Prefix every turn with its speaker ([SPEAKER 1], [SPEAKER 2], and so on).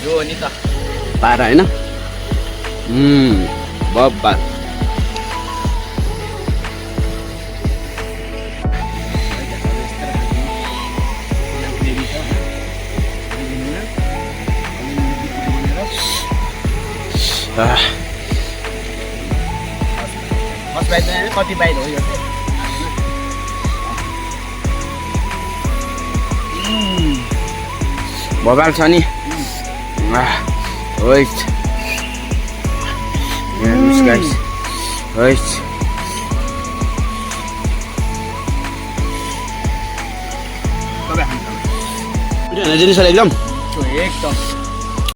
[SPEAKER 1] यो हो नि त
[SPEAKER 2] पारा होइन बब्बा
[SPEAKER 1] फर्स्ट बाइट चाहिँ कति बाइट हो यो चाहिँ
[SPEAKER 2] बबाल छ नि होइट guys होइट
[SPEAKER 1] तपाईँ खानु
[SPEAKER 2] जिनिस एकदम
[SPEAKER 1] एकदम